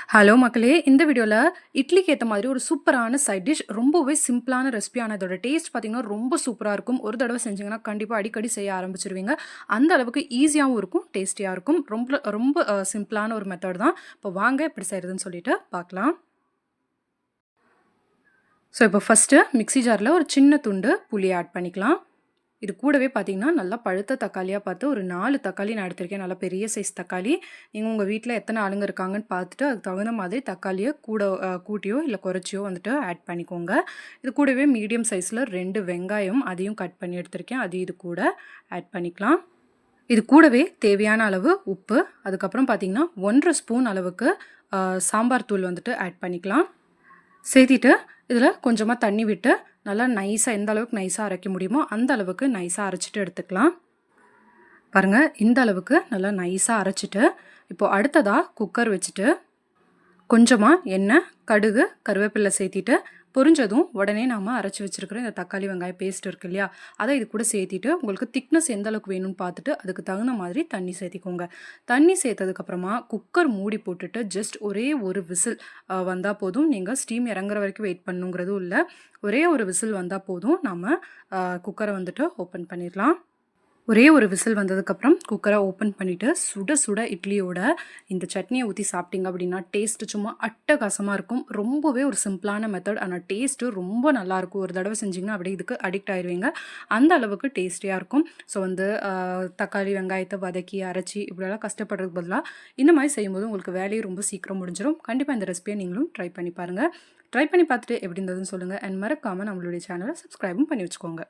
Hello மக்களே! இந்த வீடியோல இட்லிக்கு ஏத்த மாதிரி ஒரு சூப்பரான சைட் டிஷ் ரொம்பவே சிம்பிளான ரெசிபி. ஆனா இதோட டேஸ்ட் பார்த்தீங்கன்னா, ரொம்ப சூப்பரா இருக்கும். ஒரு தடவ செஞ்சீங்கன்னா, கண்டிப்பா அடிக்கடி செய்ய ஆரம்பிச்சுருவீங்க. அந்த அளவுக்கு ஈஸியாவும் இருக்கும், டேஸ்டியா இருக்கும். ரொம்ப ரொம்ப சிம்பிளான ஒரு மெத்தட் தான். இப்போ வாங்க எப்படி செய்றதுன்னு சொல்லிட்டு பார்க்கலாம். இப்போ ஃபர்ஸ்ட்டு மிக்ஸி ஜார்ல ஒரு சின்ன துண்டு புளி ஆட் பண்ணிக்கலாம். இது கூடவே பார்த்தீங்கன்னா, நல்லா பழுத்த தக்காளியா பார்த்து ஒரு 4 தக்காளி நான் எடுத்திருக்கேன். நல்லா பெரிய சைஸ் தக்காளி. நீங்க உங்க வீட்ல எத்தன ஆளுங்க இருக்காங்கன்னு பார்த்துட்டு, அதுக்கு தகுந்த மாதிரி தக்காளிய கூட கூட்டியோ இல்ல குறைச்சியோ வந்துட்டு ஆட் பண்ணிக்கோங்க. இது கூடவே மீடியம் சைஸ்ல 2 வெங்காயம் அதையும் கட் பண்ணி எடுத்திருக்கேன். அது இது கூட ஆட் பண்ணிக்கலாம். இது கூடவே தேவையான அளவு உப்பு, அதுக்கப்புறம் பார்த்தீங்கன்னா 1 1/2 ஸ்பூன் அளவுக்கு சாம்பார் தூள் வந்துட்டு ஆட் பண்ணிக்கலாம். சேர்த்திட்டு இதில கொஞ்சமா தண்ணி விட்டு நல்லா நைஸா எந்த அளவுக்கு நைஸா அரைக்க முடியுமோ, அந்த அளவுக்கு நைஸா அரைச்சுட்டு எடுத்துக்கலாம். பாருங்க, இந்த அளவுக்கு நல்லா நைஸா அரைச்சுட்டு, இப்போ அடுத்ததா குக்கர் வச்சுட்டு, கொஞ்சமா எண்ணெய், கடுகு, கருவேப்பிலை சேர்த்திட்டு, பொரிஞ்சதும் உடனே நாம அரைச்சு வச்சிருக்கிற இந்த தக்காளி, வெங்காய பேஸ்ட் இருக்கு இல்லையா? அத இது கூட சேர்த்திட்டு, உங்களுக்கு திக்னஸ் எந்த அளவுக்கு வேணும்னு பார்த்துட்டு, அதுக்கு தகுந்த மாதிரி தண்ணி சேர்த்திக்கோங்க. தண்ணி சேர்த்ததுக்கப்புறமா குக்கர் மூடி போட்டுட்டு, ஜஸ்ட் ஒரே ஒரு விசில் வந்தா போதும். நீங்க ஸ்டீம் இறங்குற வரைக்கும் வெயிட் பண்ணணுங்கிறதும் இல்ல. ஒரே ஒரு விசில் வந்தா போதும். நாம குக்கர வந்துட்டு ஓப்பன் பண்ணிடலாம். ஒரே ஒரு விசில் வந்ததுக்கப்புறம் குக்கரை ஓப்பன் பண்ணிவிட்டு சுட சுட இட்லியோட இந்த சட்னியை ஊற்றி சாப்பிட்டீங்க அப்படின்னா டேஸ்ட்டு சும்மா அட்டகாசமாக இருக்கும். ரொம்பவே ஒரு சிம்பிளான மெத்தட், ஆனால் டேஸ்ட்டு ரொம்ப நல்லாயிருக்கும். ஒரு தடவை செஞ்சிங்கன்னா அப்படியே இதுக்கு அடிக்ட் ஆயிடுவீங்க. அந்த அளவுக்கு டேஸ்டியாக இருக்கும். ஸோ வந்து தக்காளி வெங்காயத்தை வதக்கி அரைச்சி இப்படியெல்லாம் கஷ்டப்படுறதுக்கு பதிலாக இந்த மாதிரி செய்யும்போது உங்களுக்கு வேலையும் ரொம்ப சீக்கிரம் முடிஞ்சிடும். கண்டிப்பாக இந்த ரெசிபியை நீங்களும் ட்ரை பண்ணி பாருங்கள். ட்ரை பண்ணி பார்த்துட்டு எப்படி இருந்ததுன்னு சொல்லுங்கள். அண்ட் மறக்காமல் நம்மளுடைய சேனலை சப்ஸ்கிரைபும் பண்ணி வச்சுக்கோங்க.